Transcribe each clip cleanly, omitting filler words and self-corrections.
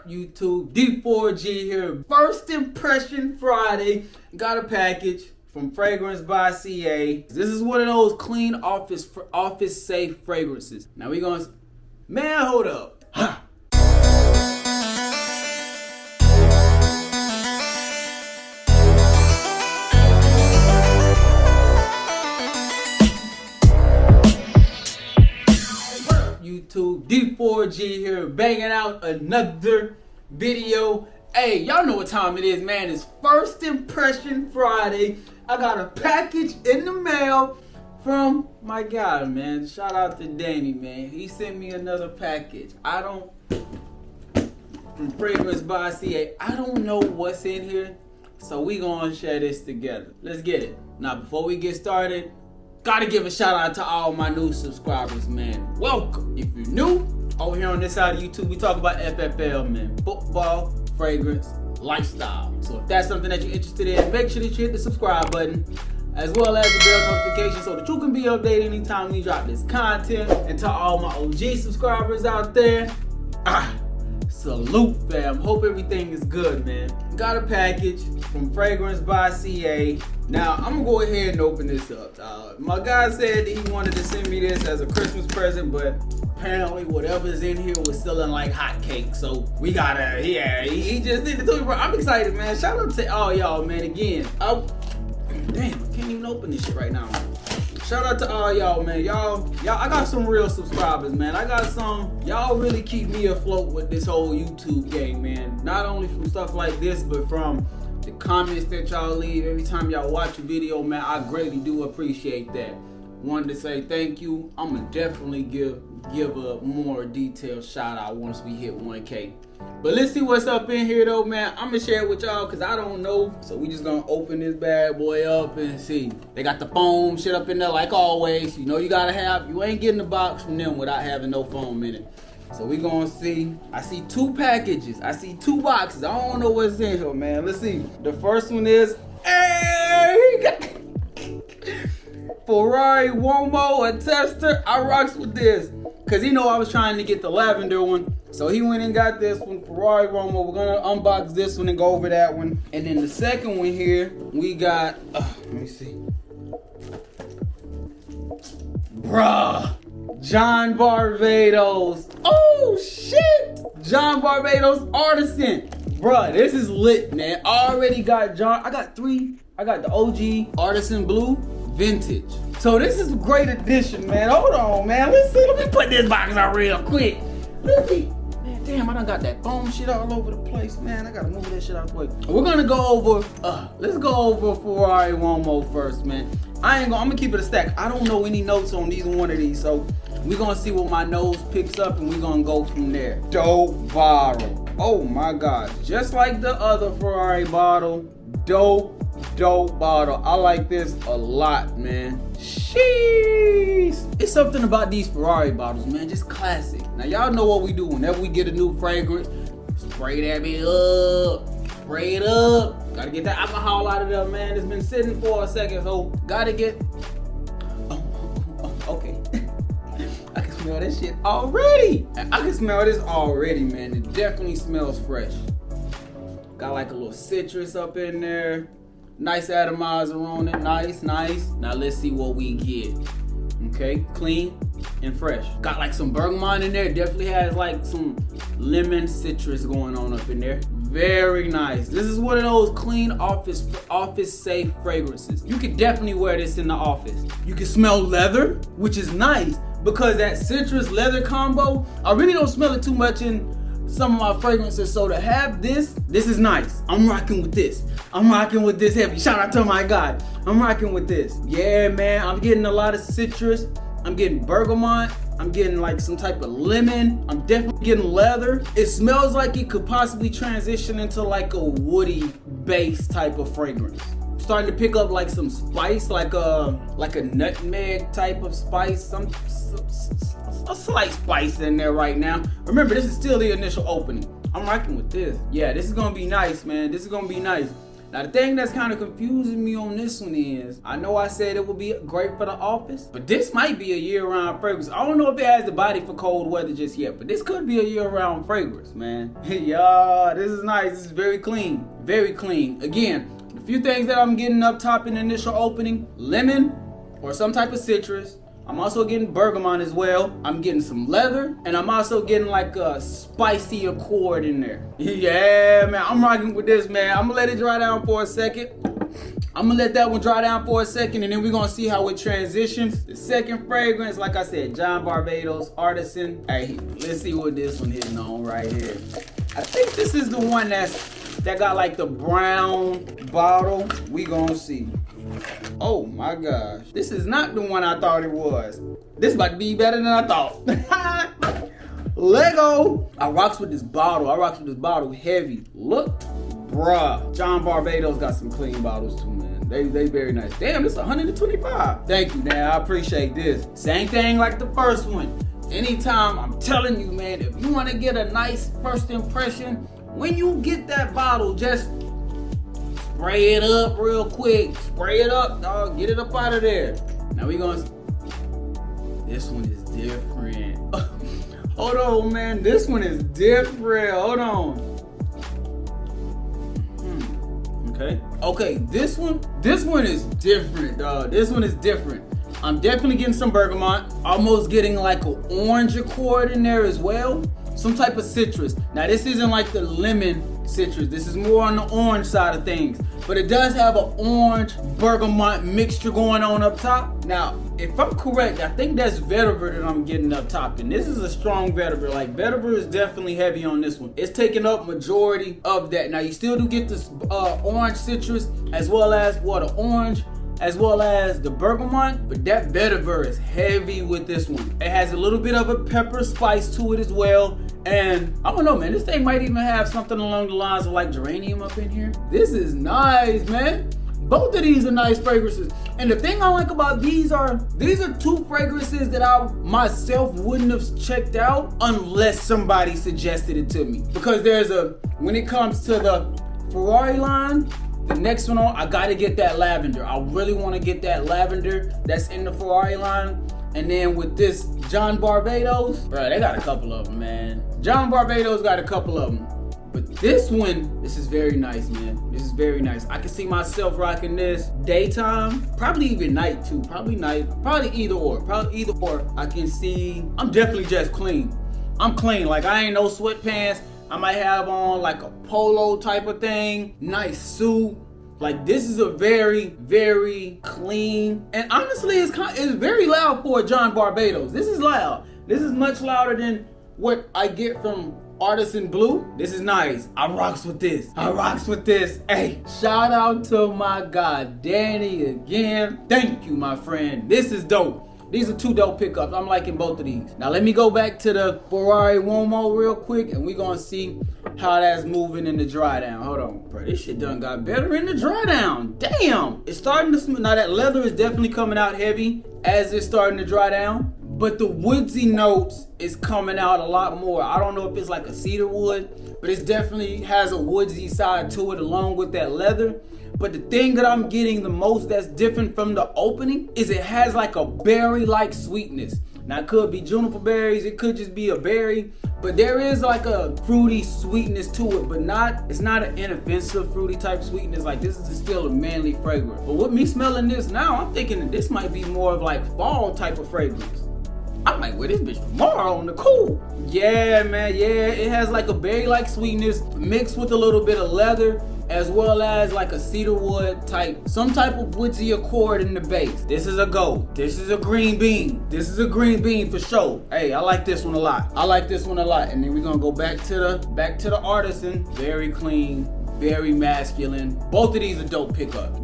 up, YouTube? D4G here. First Impression Friday. Got a package from Fragrance by CA. This is one of those clean office safe fragrances. Now we gonna, man, hold up. Ha. YouTube, D4G here, banging out another video. Hey, y'all know what time it is, man. It's First Impression Friday. I got a package in the mail from my guy, man. Shout out to Danny, man. He sent me another package. From Fragrance by CA. I don't know what's in here, so we gonna share this together. Let's get it. Now, before we get started, gotta give a shout out to all my new subscribers, man. Welcome. If you're new, over here on this side of YouTube, we talk about FFL, man. Football, fragrance, lifestyle. So if that's something that you're interested in, make sure that you hit the subscribe button, as well as the bell notification so that you can be updated anytime we drop this content. And to all my OG subscribers out there, salute, fam. Hope everything is good, man. Got a package from Fragrance by CA. Now, I'm gonna go ahead and open this up. My guy said that he wanted to send me this as a Christmas present, but apparently whatever's in here was selling like hotcakes. So we gotta, he just did it to me, bro. I'm excited, man. Shout out to all y'all, man. Again, damn, I can't even open this shit right now. Shout out to all y'all, man. Y'all, I got some real subscribers, man. I got some, y'all really keep me afloat with this whole YouTube game, man. Not only from stuff like this, but from the comments that y'all leave every time y'all watch a video, man. I greatly do appreciate that. Wanted to say thank you. I'm gonna definitely give a more detailed shout out once we hit 1K. But let's see what's up in here though, man. I'm gonna share it with y'all because I don't know. So we just gonna open this bad boy up and see. They got the foam shit up in there like always. You know you gotta have, you ain't getting the box from them without having no foam in it. So we gonna see. I see two packages. I see two boxes. I don't know what's in here, man. Let's see. The first one is, Ferrari Uomo, a tester. I rocks with this because he know I was trying to get the lavender one. So he went and got this one, Ferrari Uomo. We're gonna unbox this one and go over that one. And then the second one here, we got, let me see. Bruh. John Barbados. Oh shit! John Barbados Artisan. Bruh, this is lit, man. I already got John. I got three. I got the OG Artisan Blue Vintage. So this is a great addition, man. Hold on, man. Let's see. Let me put this box out real quick. Let's see. Man, damn, I done got that foam shit all over the place, man. I gotta move that shit out the way. We're gonna go over, let's go over Ferrari Uomo first, man. I'm gonna keep it a stack. I don't know any notes on either one of these, so we're gonna see what my nose picks up and we're gonna go from there. Dope bottle. Oh my God. Just like the other Ferrari bottle, dope bottle. I like this a lot, man. Sheesh. It's something about these Ferrari bottles, man. Just classic. Now y'all know what we do whenever we get a new fragrance. Spray that bitch up. Spray it up. Gotta get that alcohol out of there, man. It's been sitting for a second, so gotta get. Okay. I can smell this shit already. I can smell this already, man. It definitely smells fresh. Got like a little citrus up in there. Nice atomizer on it. Nice. Now let's see what we get. Okay, clean and fresh. Got like some bergamot in there. Definitely has like some lemon citrus going on up in there. Very nice. This is one of those clean office safe fragrances. You could definitely wear this in the office. You can smell leather, which is nice because that citrus leather combo, I really don't smell it too much in some of my fragrances. So to have this is nice. I'm rocking with this. I'm rocking with this heavy. Shout out to my guy. I'm rocking with this. Yeah, man. I'm getting a lot of citrus. I'm getting bergamot. I'm getting like some type of lemon. I'm definitely getting leather. It smells like it could possibly transition into like a woody base type of fragrance. I'm starting to pick up like some spice, like a nutmeg type of spice. A slight spice in there right now. Remember, this is still the initial opening. I'm rocking with this. Yeah, this is gonna be nice, man. This is gonna be nice. Now the thing that's kind of confusing me on this one is, I know I said it would be great for the office, but this might be a year-round fragrance. I don't know if it has the body for cold weather just yet, but this could be a year-round fragrance, man. Yeah, this is nice. This is very clean, very clean. Again, a few things that I'm getting up top in the initial opening: lemon or some type of citrus. I'm also getting bergamot as well. I'm getting some leather, and I'm also getting like a spicy accord in there. Yeah, man, I'm rocking with this, man. I'm gonna let it dry down for a second. I'm gonna let that one dry down for a second, and then we're gonna see how it transitions. The second fragrance, like I said, John Barbados Artisan. Hey, let's see what this one hitting on right here. I think this is the one that got like the brown bottle. We gonna see. Oh my gosh, this is not the one I thought it was. This about to be better than I thought. Lego. I rocks with this bottle. I rocks with this bottle heavy. Look, bruh. John Barbados got some clean bottles too, man. They very nice. Damn, this is 125. Thank you, man. I appreciate this. Same thing like the first one. Anytime, I'm telling you, man, if you want to get a nice first impression, when you get that bottle, just spray it up real quick. Spray it up, dog. Get it up out of there. Now we gonna. This one is different. Hold on, man. This one is different. Hold on. Okay. This one is different, dog. This one is different. I'm definitely getting some bergamot. Almost getting like an orange accord in there as well. Some type of citrus. Now this isn't like the lemon citrus. This is more on the orange side of things. But it does have an orange bergamot mixture going on up top. Now, if I'm correct, I think that's vetiver that I'm getting up top. And this is a strong vetiver. Like, vetiver is definitely heavy on this one. It's taking up majority of that. Now, you still do get this orange citrus as well as the orange, as well as the bergamot, but that vetiver is heavy with this one. It has a little bit of a pepper spice to it as well. And I don't know, man, this thing might even have something along the lines of like geranium up in here. This is nice, man. Both of these are nice fragrances. And the thing I like about these are two fragrances that I myself wouldn't have checked out unless somebody suggested it to me. Because when it comes to the Ferrari line, the next one on, I gotta get that lavender. I really wanna get that lavender that's in the Ferrari line. And then with this John Barbados, bro, they got a couple of them, man. John Barbados got a couple of them. But this one, this is very nice, man. This is very nice. I can see myself rocking this daytime, probably even night too. Probably night, probably either or. I can see, I'm definitely just clean. I'm clean, like I ain't no sweatpants. I might have on like a polo type of thing, nice suit. Like this is a very, very clean, and honestly, it's very loud for a John Barbados. This is loud. This is much louder than what I get from Artisan Blue. This is nice. I rocks with this. Hey, shout out to my guy Danny again. Thank you, my friend. This is dope. These are two dope pickups. I'm liking both of these. Now let me go back to the Ferrari Uomo real quick, and we're gonna see how that's moving in the dry down. Hold on, bro. This shit done got better in the dry down. Damn. It's starting to smell. Now that leather is definitely coming out heavy as it's starting to dry down. But the woodsy notes is coming out a lot more. I don't know if it's like a cedar wood, but it definitely has a woodsy side to it along with that leather. But the thing that I'm getting the most that's different from the opening is it has like a berry-like sweetness. Now it could be juniper berries, it could just be a berry, but there is like a fruity sweetness to it, but it's not an inoffensive fruity type sweetness. Like this is still a manly fragrance. But with me smelling this now, I'm thinking that this might be more of like fall type of fragrance. I might wear this bitch tomorrow on the cool. Yeah, man, yeah. It has like a berry-like sweetness mixed with a little bit of leather, as well as like a cedar wood type, some type of woodsy accord in the base. This is a go. This is a green bean. This is a green bean for sure. Hey, I like this one a lot. And then we're gonna go back to the Artisan. Very clean, very masculine. Both of these are dope pickups.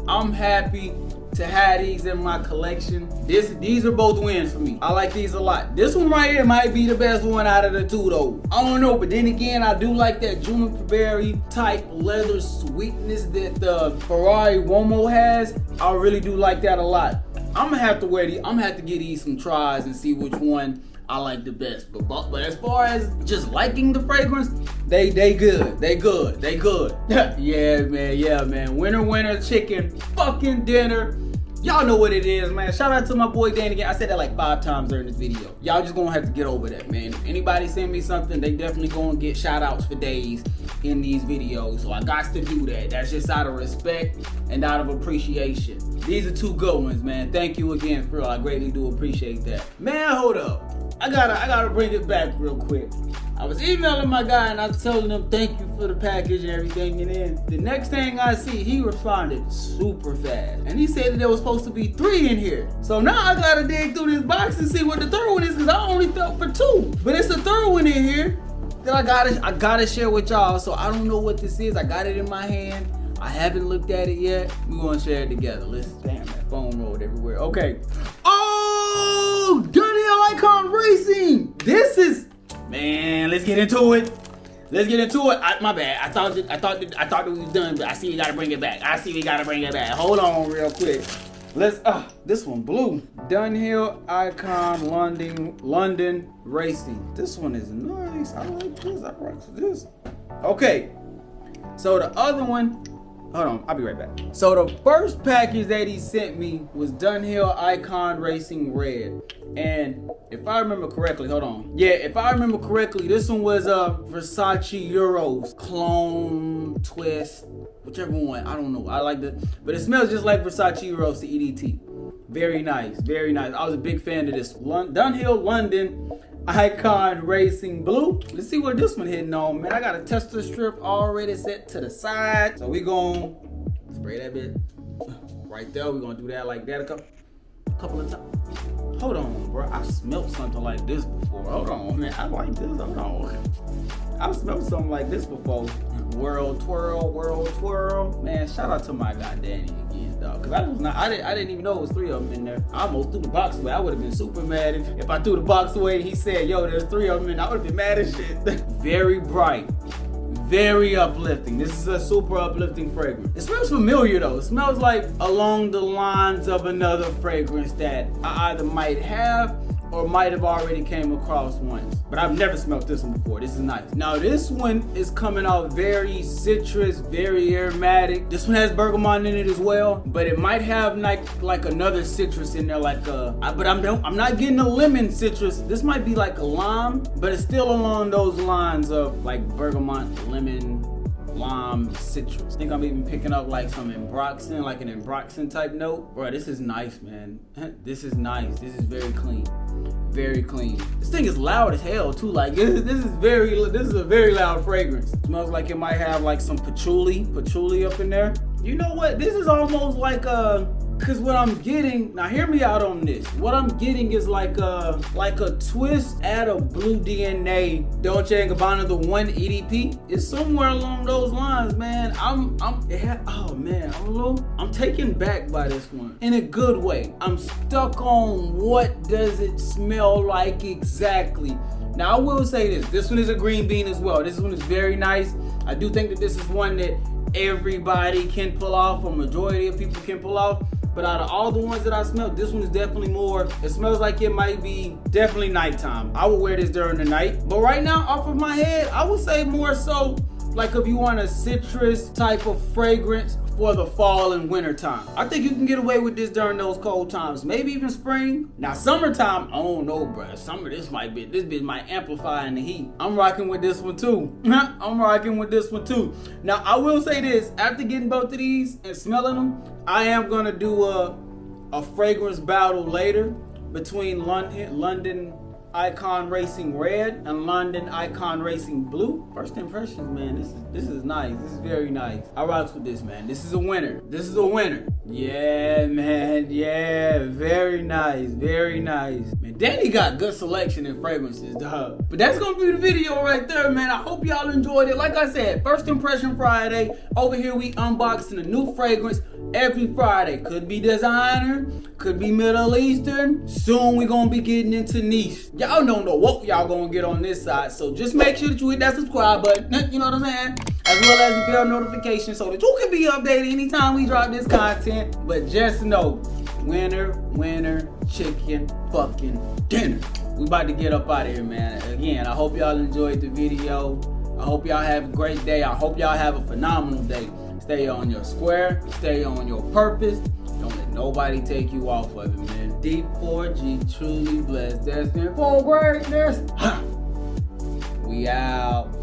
I'm happy to have these in my collection. These are both wins for me. I like these a lot. This one right here might be the best one out of the two though. I don't know, but then again, I do like that juniper berry type leather sweetness that the Ferrari Uomo has. I really do like that a lot. I'm gonna have to wear these. I'm gonna have to give these some tries and see which one I like the best. But as far as just liking the fragrance, they good. They good. Yeah, man. Winner chicken fucking dinner. Y'all know what it is, man. Shout out to my boy Danny again. I said that like 5 times during this video. Y'all just gonna have to get over that, man. If anybody send me something, they definitely gonna get shout outs for days in these videos. So I got to do that. That's just out of respect and out of appreciation. These are 2 good ones, man. Thank you again, for real. I greatly do appreciate that. Man, hold up. I gotta bring it back real quick. I was emailing my guy and I was telling him thank you for the package and everything, and then the next thing I see, he responded super fast. And he said that there was supposed to be 3 in here. So now I gotta dig through this box and see what the 3rd one is, because I only felt for 2. But it's the 3rd one in here that I gotta share with y'all. So I don't know what this is. I got it in my hand. I haven't looked at it yet. We're gonna share it together. Listen, damn, that phone rolled everywhere. Okay. Oh, Daniel Icon Racing. This is, man, let's get into it. My bad. I thought that we was done, but I see we gotta bring it back. Hold on real quick. Let's this one blue. Dunhill Icon London Racing. This one is nice. I like this. I rock with this. Okay. So the other one, hold on, I'll be right back. So the first package that he sent me was Dunhill Icon Racing Red. And if I remember correctly, hold on. Yeah, if I remember correctly, this one was Versace Euros Clone Twist, whichever one, I don't know. I like the, but it smells just like Versace Euros to EDT. Very nice. I was a big fan of this. Dunhill London Icon Racing Blue. Let's see what this one hitting on, man. I got a tester strip already set to the side. So we gonna spray that bit right there. We're gonna do that like that a couple of times. Hold on, bro. I smelled something like this before. Hold on, man. I like this. Hold on. I've smelled something like this before. World twirl. Man, shout out to my guy Danny again, dog. Cause I didn't even know it was 3 of them in there. I almost threw the box away. I would have been super mad if I threw the box away and he said, yo, there's 3 of them in there. I would have been mad as shit. Very bright. Very uplifting. This is a super uplifting fragrance. It smells familiar though. It smells like along the lines of another fragrance that I either might have or might have already came across once. But I've never smelled this one before. This is nice. Now this one is coming out very citrus, very aromatic. This one has bergamot in it as well, but it might have like another citrus in there, but I'm not getting a lemon citrus. This might be like a lime, but it's still along those lines of like bergamot, lemon, lime, citrus. I think I'm even picking up like some ambroxan, like an ambroxan type note. Bro, this is nice, man. This is nice. This is very clean. Very clean. This thing is loud as hell too. Like this is a very loud fragrance. It smells like it might have like some patchouli up in there. You know what? This is almost like cause what I'm getting, now hear me out on this. What I'm getting is like a twist at a Blue DNA Dolce & Gabbana, the 1 EDP. It's somewhere along those lines, man. I'm taken back by this one in a good way. I'm stuck on what does it smell like exactly. Now I will say this one is a green bean as well. This one is very nice. I do think that this is one that everybody can pull off, or majority of people can pull off. But out of all the ones that I smelled, this one is definitely more, it smells like it might be definitely nighttime. I would wear this during the night. But right now, off of my head, I would say more so like if you want a citrus type of fragrance for the fall and winter time. I think you can get away with this during those cold times, maybe even spring. Now summertime, I don't know, bruh. Summer, this bitch might amplify in the heat. I'm rocking with this one too. Now I will say this, after getting both of these and smelling them, I am gonna do a fragrance battle later between London Icon Racing Red and London Icon Racing Blue. First impressions, man, this is nice. This is very nice. I rocks with this, man. This is a winner. Yeah, man. Yeah, very nice. Man, Danny got good selection in fragrances, dog. But that's gonna be the video right there, man. I hope y'all enjoyed it. Like I said, First Impression Friday. Over here we unboxing a new fragrance every Friday. Could be designer, could be Middle Eastern. Soon we gonna be getting into niche. Y'all don't know what y'all gonna get on this side, so just make sure that you hit that subscribe button, you know what I'm saying? As well as the bell notification so that you can be updated anytime we drop this content. But just know, winner, chicken fucking dinner. We about to get up out of here, man. Again, I hope y'all enjoyed the video. I hope y'all have a great day. I hope y'all have a phenomenal day. Stay on your square. Stay on your purpose. Don't let nobody take you off of it, man. D4G, truly blessed, destined for greatness. We out.